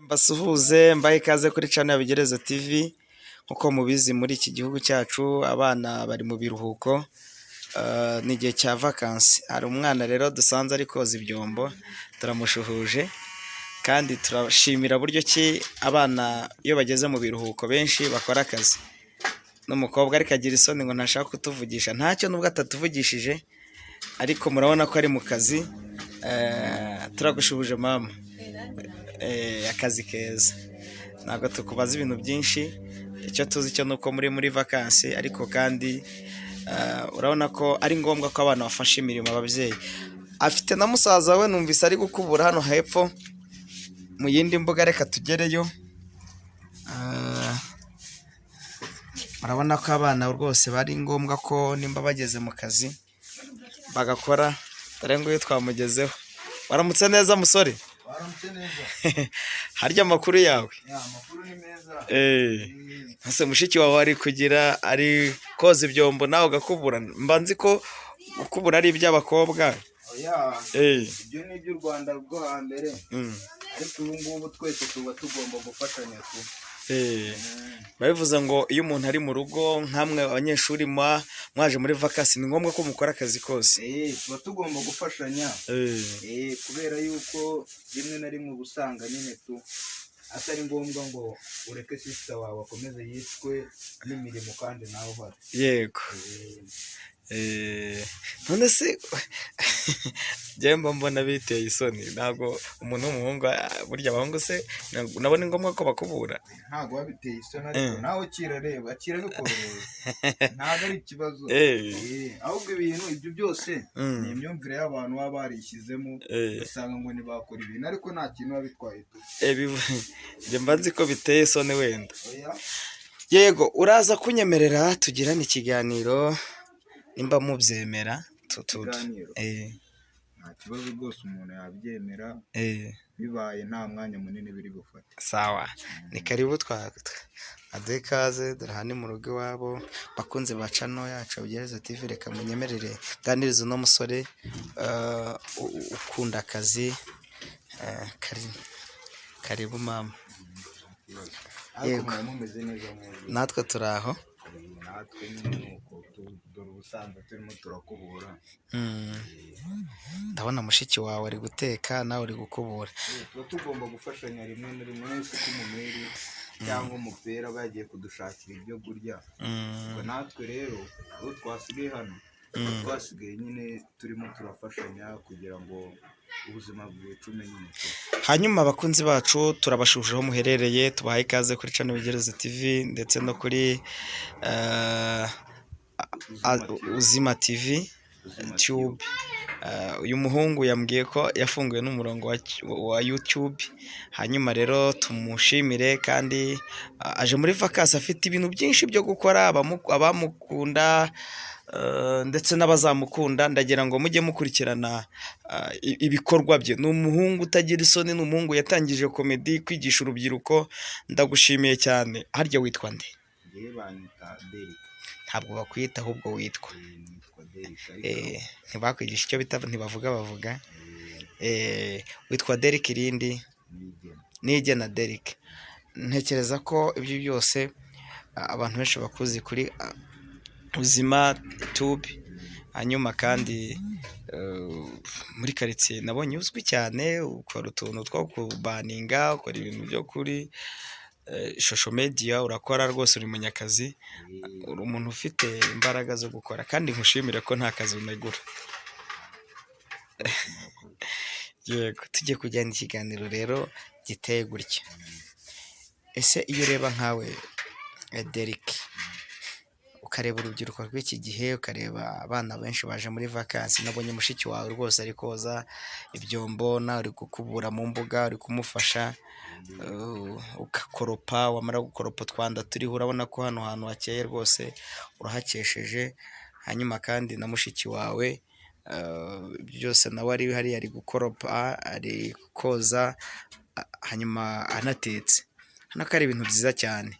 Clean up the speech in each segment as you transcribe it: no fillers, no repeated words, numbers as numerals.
Basuhuze mbahe ikaze kuri channel ya Bigerezo TV. Nkuko mubizi muri iki gihugu cyacu abana bari mu biruhuko, ni igihe cya vacancy. Hari umwana rero dusanze ari koza ibyombo, turamushuhuje kandi turashimira buryo ki abana iyo bageze mu biruhuko benshi bakora akazi. N'umukobwa ariko agira isoni ngo ntashaka kutuvugisha, ntacyo nubwo atatuvugishije ariko murabona ko ari mu kazi. Turagushuhuje mama. Akazi keza, ntabwo tukubaza ibintu byinshi, icyo tuzi cyo nuko muri vacancy, ariko kandi urabona ko ari ngombwa ko abana bafasha imirimo ababyeyi. Afite na musaza we numvise ari gukubura hano hepfo mu yindi mbuga, reka tugereyo. Urabona ko abana rwose bari ngombwa ko nimba bageze mu kazi bagakora. Dore nguyu twamugezeho. Waramutse neza musore? Waramutse neza. Harya amakuru yawe? Amakuru ni meza. Ese mushiki wawe ari kugira ari koza ibyombo nawe ugakubura? Mba nzi ko gukubura ari iby'abakobwa. Ibyo ni iby'u Rwanda rwo hambere, ariko ubu ngubu twese tuba tugomba gufatanya tu. Babivuze ngo iyo umuntu ari mu rugo nkamwe abanyeshuri mwaje muri vacancy, ni ngombwa ko mukora akazi kose. Tuba tugomba gufashanya, kubera yuko rimwe na rimwe ubusanga nyine tu atari ngombwa ngo ureke sister wawe akomeze yitwe n'imirimo kandi nawe uhari. Yego. None se Jemba mbona biteye isoni, ntabwo umuntu w'umuhungu burya abahungu se nabone ngombwa ko bakubura? Ntabwo wabiteye isoni, ariko nawe kirareba kirabikorera, ntabwo ari ikibazo. Ahubwo ibintu ibyo byose ni imyumvire y'abantu baba barishyizemo, usanga ngo ntibakora ibintu ariko nta kintu biba bitwaye tu. Njye mba nzi ko biteye isoni wenda. Yego, uraza kunyemerera tugirane ikiganiro nimba mubyemera. Nta kibazo rwose, umuntu yabyemera bibaye nta mwanya munini biri gufata. Sawa, ni karibu aduhe ikaze. Dore aha ni mu rugo iwabo. Bakunze ba channel yacu Bigerezo TV, reka munyemerere ganiriza uno musore ukunda akazi. Karibu mama. Yego, mumeze neza mwese? Natwe turaho. Natwe ni uko dore ubusanzwe turimo turakubura. Ndabona mushiki wawe ari guteka nawe uri gukubura. Tuba tugomba gufashanya rimwe na rimwe, nese ko umumeri cyangwa umupira bagiye kudushakira ibyo kurya. Natwe rero aho twasigaye hano twasigaye nyine turimo turafashanya kugira ngo ubuzima bwicume nyine. Hanyuma abakunzi bacu turabashuje aho muherereye, tubahaye ikaze kuri channel Bigerezo TV ndetse no kuri Uzima TV Tube. Uyu muhungu yambwiye ko yafunguye n'umurongo wa YouTube. Hanyuma rero tumushimire, kandi aje muri vacancy afite ibintu byinshi byo gukora. Abamukunda ndetse n'abazamukunda, ndagira ngo mujye mukurikirana ibikorwa bye. Ni umuhungu utagira isoni, ni umuhungu yatangije komedi kwigisha urubyiruko. Ndagushimiye cyane. Harya witwa nde? Ntabwo bakwita ahubwo witwa. Ntibakwigisha icyo bita ntibavuga bavuga. Witwa Derek irindi? Nigena Derek. Ntekereza ko ibyo byose abantu benshi bakuzi kuri Uzima Tube. Hanyuma kandi muri quartier nabonye uzwi cyane, ukora utuntu two kubaninga, ukora ibintu byo kuri social media, urakora rwose, uri munyakazi, uri umuntu ufite imbaraga zo gukora, kandi nkushimire ko nta kazi unegura. Yego, tujye kujyana ikiganiro rero giteye gutya. Ese iyo ureba nkawe Derek, ukareba urubyiruko rw'iki gihe, ukareba abana benshi baje muri vacancy, nabonye mushiki wawe rwose ari koza ibyombo, nawe uri gukubura mu mbuga, uri kumufasha ugakoropa. Wamara gukoropa utwanda turiho, urabona ko hano hantu hakeye rwose, urahakesheje. Hanyuma kandi na mushiki wawe byose nawe ari hariya ari gukoropa, ari koza, hanyuma anatetse. Hano ko ari ibintu byiza cyane.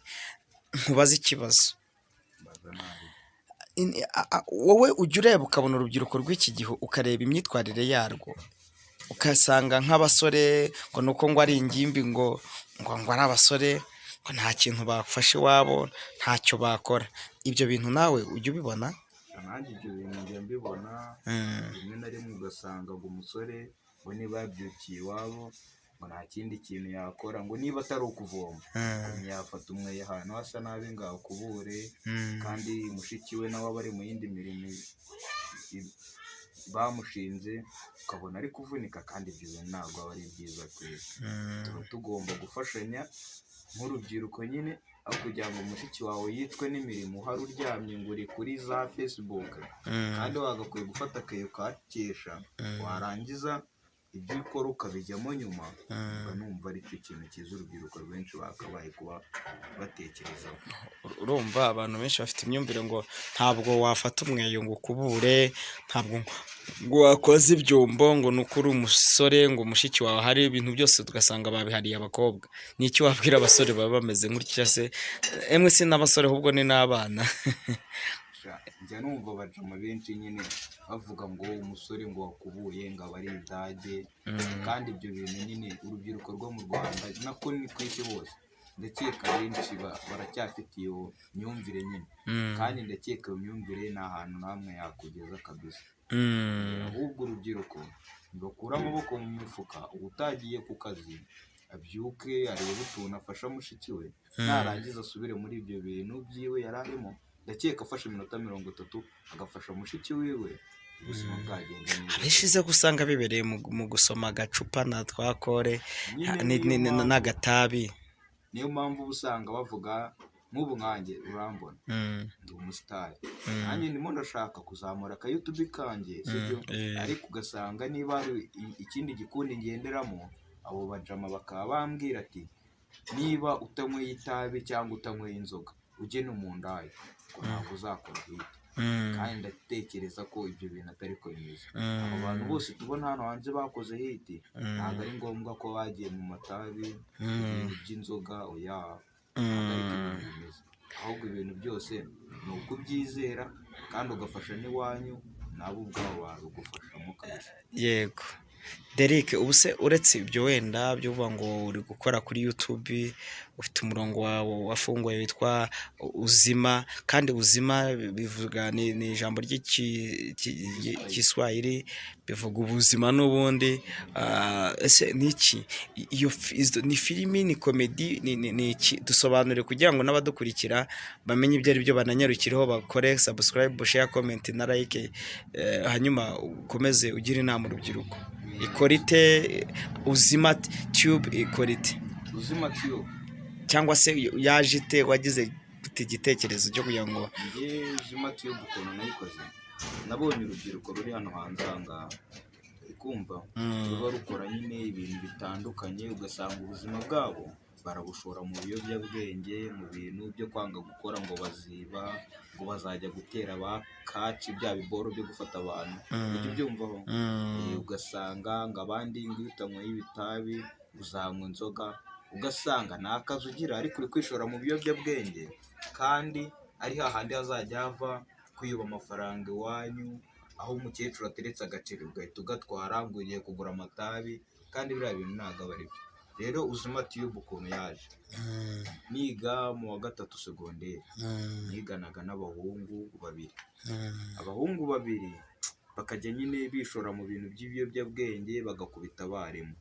Nkubaze ikibazo, wowe ujya ureba ukabona urubyiruko rw'iki gihe, ukareba imyitwarire yarwo, ugasanga nk'abasore ngo nuko ngo ari ingimbi ngo ari abasore ngo nta kintu bafashe iwabo ntacyo bakora. Ibyo bintu nawe ujya ubibona? nanjye ibyo bintu njya mbibona, rimwe na rimwe ugasanga ngo umusore ngo niba yabyukiye iwabo ngo nta kindi kintu yakora, ngo niba atari ukuvoma ntiyafata umweyo ahantu hasa nabi ngo akubure, kandi mushiki we nawe aba ari mu yindi mirimo bamushinze, ukabona ari kuvunika, kandi ibyo bintu ntabwo aba ari byiza twese. Tuba tugomba gufashanya nk'urubyiruko nyine, aho kugira ngo mushiki wawe yitwe n'imirimo uhari uryamye ngo uri kuri za Facebook, kandi wagakwiye gufata akayo kakesha, warangiza ibyo ukora ukabijyamo nyuma, numva ari cyo kintu cyiza urubyiruko rwinshi bakabaye kuba batekerezaho. Urumva abantu benshi bafite imyumvire ngo ntabwo wafata umweyo ngo ukubure, ntabwo ngo wakoze ibyombo ngo nuko uri umusore, ngo mushiki wawe hari ibintu byose tugasanga babihariye abakobwa. Ni iki wabwira abasore baba bameze gutya se? Emwe si n'abasore ahubwo ni n'abana. Njya numva abajama benshi nyine bavuga ngo umusore ngo wakubuye ngo aba ari idage, kandi ibyo bintu nyine urubyiruko rwo mu Rwanda nako ni ku isi hose, ndakeka benshi baracyafite iyo myumvire nyine, kandi ndakeka iyo myumvire nta hantu namwe yakugeza kabisa. Ahubwo urubyiruko ntibakure amaboko mu mifuka, utagiye ku kazi abyuke arebe utuntu afasha mushiki we, narangiza asubire muri ibyo bintu byiwe yari arimo. Ndakeka afashe iminota 30 agafasha mushiki wiwe, ubuzima bwagenda neza. Abishize gusanga bibereye mu gusoma agacupa na twakore n'agatabi. Niyo mpamvu usanga bavuga nk'ubu nkanjye urambona ndi umusitari, nanjye ndimo ndashaka kuzamura aka YouTube kanjye, sibyo? Ariko ugasanga niba ari ikindi gikundi ngenderamo, abo bajama bakaba bambwira ati niba utanyweye itabi cyangwa utanyweye inzoga ujye no mu ndayi, ngo ntabwo uzakora hit. Kandi ndatekereza ko ibyo bintu atari ko bimeze. Abo bantu bose tubona hano hanze bakoze hit, ntabwo ari ngombwa ko bagiye mu matabi, ibintu by'inzoga, oya, ntabwo ari ko ibintu bimeze. Ahubwo ibintu byose ni ukubyizera, kandi ugafasha n'iwanyu, nabo ubwabo babigufashamo kabisa. Yego. Derek, ubu se uretse ibyo wenda byo uvuga ngo uri gukora kuri YouTube, ufite umurongo wawe wafunguye witwa Uzima, kandi Uzima bivuga ni ijambo ry'Igiswahili bivuga ubuzima n'ubundi. Ese niki iyo ni filimi, ni komedi, ni iki? Dusobanure kugira ngo n'abadukurikira bamenye ibyo ari byo, bananyarukireho bakore subscribe, share, comment na like, hanyuma ukomeze ugira inama urubyiruko. Ikorite Uzima Tube, ikorite Uzima Tube cyangwa se yaje ite, wagize igitekerezo cyo kugira ngo Uzima Tube ukuntu nayikoze? Nabonye urubyiruko ruri hano hanze ahangaha kumva ruba rukora nyine ibintu bitandukanye, ugasanga ubuzima bwabo barabushora mu biyobyabwenge, mu bintu byo kwanga gukora, ngo baziba, ngo bazajya gutera abakaci bya biboro byo gufata abantu, ibyo byumvaho. Ugasanga ngo abandi ngo iyo utanyweye ibitabi uzanywa inzoga, ugasanga nta kazi ugira ariko uri kwishora mu biyobyabwenge, kandi ari hahandi hazajya hava kwiba amafaranga iwanyu, aho umukecuru ateretse agaceri ugahita ugatwara ngo ugiye kugura amatabi, kandi biriya bintu ntabwo aba ari byo. Rero Uzima Tube ukuntu yaje, niga mu wa 3 segonderi, niganaga n'abahungu babiri. Abahungu babiri bakajya nyine bishora mu bintu by'ibiyobyabwenge, bagakubita abarimu.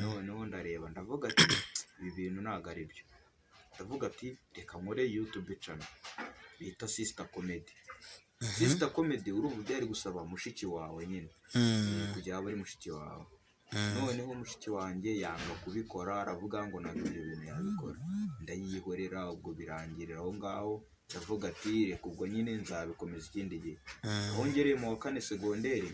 Noneho ndareba ndavuga ati ibi bintu ntabwo ari byo. Ndavuga ati reka nkore YouTube channel bita Sister Comedy. Sister Comedy urumva byari gusaba mushiki wawe nyine, kujya aba ari mushiki wawe. Noneho mushiki wanjye yanga kubikora, aravuga ngo ntabwo ibyo bintu yabikora. Ndayihorera, ubwo birangirira aho ngaho. Ndavuga ati reka ubwo nyine nzabikomeza ikindi gihe. Aho ngereye mu wa 4 segonderi,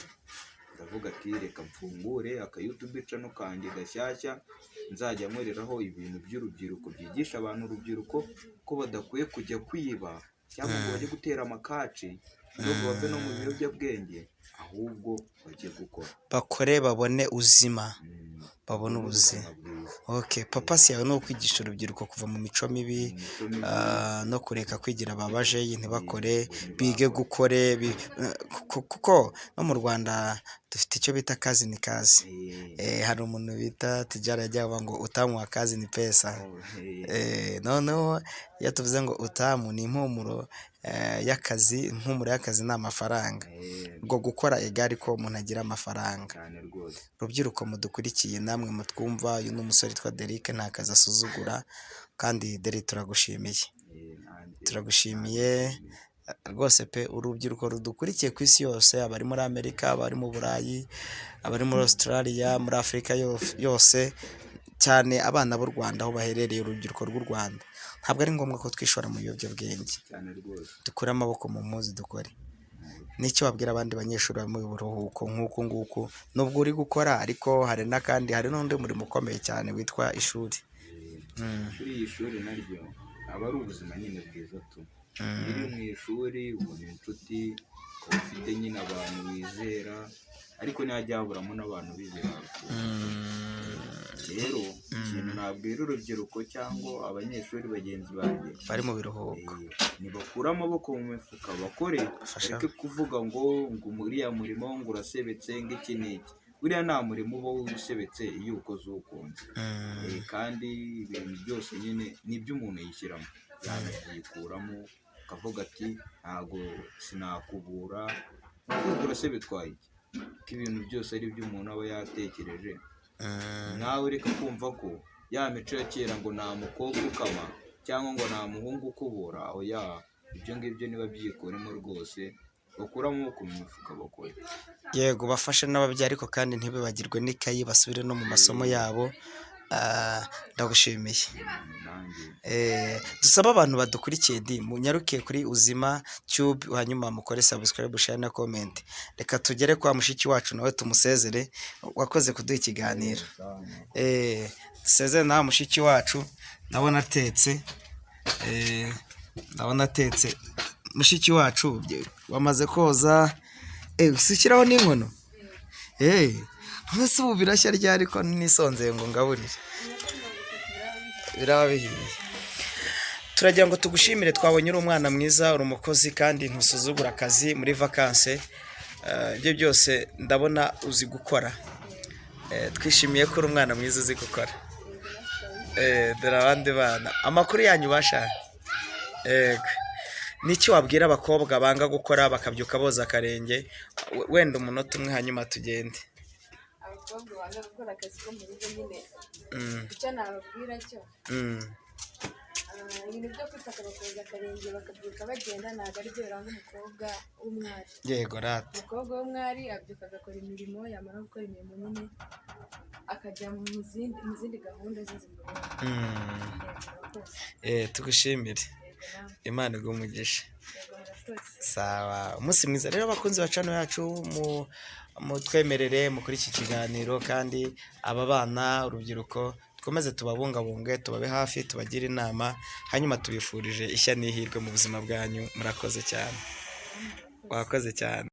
ndavuga ati reka mfungure aka YouTube channel kanjye gashyashya, nzajya nkoreraho ibintu by'urubyiruko, byigisha abantu urubyiruko ko badakwiye kujya kwiba cyangwa ngo bajye gutera amakaci, ngo bave no mu biyobyabwenge, ahubwo bagiye gukora, bakore babone ubuzima. babone ubuzima. bwiza. Okay, papasi yawe ni ukwigisha urubyiruko kuva mu mico mibi, Imico mibi, no kureka kwigira ababajeyi ntibakore, bige gukore, kuko no mu Rwanda dufite icyo bita kazi ni kazi. Hari umuntu bita Tijara yajya avuga ngo utamu wa kazi ni pesa. Noneho iyo tuvuze ngo utamu ni impumuro y'akazi, impumuro y'akazi ni amafaranga. Ubwo gukora egari ko umuntu agira amafaranga. cyane rwose. Rubyiruko mudukurikiye namwe mutwumva, uyu ni umusore witwa Derrick, nta kazi asuzugura, kandi Derrick turagushimiye. Turagushimiye rwose pe, urubyiruko rudukurikiye ku isi yose, abari muri Amerika, abari mu Burayi, abari muri Australia, muri Afurika yose, cyane abana b'u Rwanda aho baherereye, urubyiruko rw'u Rwanda. Ntabwo ari ngombwa ko twishora mu biyobyabwenge, cyane rwose. dukure amaboko mu mpuzu dukore. N'icyo wabwira abandi banyeshuri bari mu buruhuko nk'uku nguku, nubwo uri gukora ariko hari n'undi murimo ukomeye cyane witwa ishuri. Kuri iyi shuri naryo aba ari ubuzima nyine bwiza tu. Iyo uri mu ishuri ubona inshuti, ukaba ufite nyine abantu wizera, ariko ntihajya haburamo n'abantu bizera. Rero ikintu nabwira urubyiruko cyangwa abanyeshuri bagenzi banjye bari mu biruhuko, ntibakure amaboko mu mifuka bakore, bareke kuvuga ngo uriya murimo ngo urasebetse ngo iki n'iki. Buriya nta murimo uba usebetse iyo ukoze uwukunze. Kandi ibintu byose nyine ni ibyo umuntu yishyiramo, yanayikuramo akavuga ati ntabwo sinakubura, kugura se bitwaye iki? Ko ibintu byose ari ibyo umuntu aba yatekereje. Nawe reka kumva ko ya mico ya kera ngo nta mukobwa ukama cyangwa ngo nta muhungu ukubura, oya, ibyo ngibyo niba byikuremo rwose, bakure amaboko mu mifuka bakore. Yego, bafashe n'ababyeyi ariko kandi ntibibagirwe n'ikayi, basubire no mu masomo yabo. Ndagushimiye. Dusaba abantu badukurikiye munyaruke kuri Uzima Tube, hanyuma mukore subscribe, share na comment. Reka tugere kwa mushiki wacu nawe tumusezere, wakoze kuduha ikiganiro. Dusezere nawe mushiki wacu, ndabona atetse. Mushiki wacu wamaze koza, usukiraho n'inkono. None ubu birashya ryari ko nisonzeye ngo ngaburire? Biraba bihiye. Turagira ngo tugushimire, twabonye uri umwana mwiza, uri umukozi kandi ntusuzugura akazi muri vacances. Ibyo byose ndabona uzi gukora. Twishimiye ko uri umwana mwiza uzi gukora. Dore abandi bana amakuru yanyu bashaka. N'icyo wabwira abakobwa banga gukora bakabyuka boza akarenge, wenda umunota umwe hanyuma tugende. Abakobwa banga gukora akazi ko mu rugo nyine, icyo nababwira cyo, ibintu byo kwifata bakoza akarenge bakabyuka bagenda ntabwo ari byo biranga umukobwa w'umwari. Yego rata. Umukobwa w'umwari abyuka agakora imirimo, yamara gukora imirimo nyine akajya mu zindi gahunda ze zimureba. Tugushimire, Imana iguhe umugisha. Sawa, umunsi mwiza rero abakunzi ba channel yacu, mutwemerere mukuri iki kiganiro, kandi aba bana urubyiruko twomeze tubabungabunge, tubabe hafi, tubagire inama, hanyuma tubifurije ishya n'ihirwe mu buzima bwanyu. Murakoze cyane. Wakoze cyane.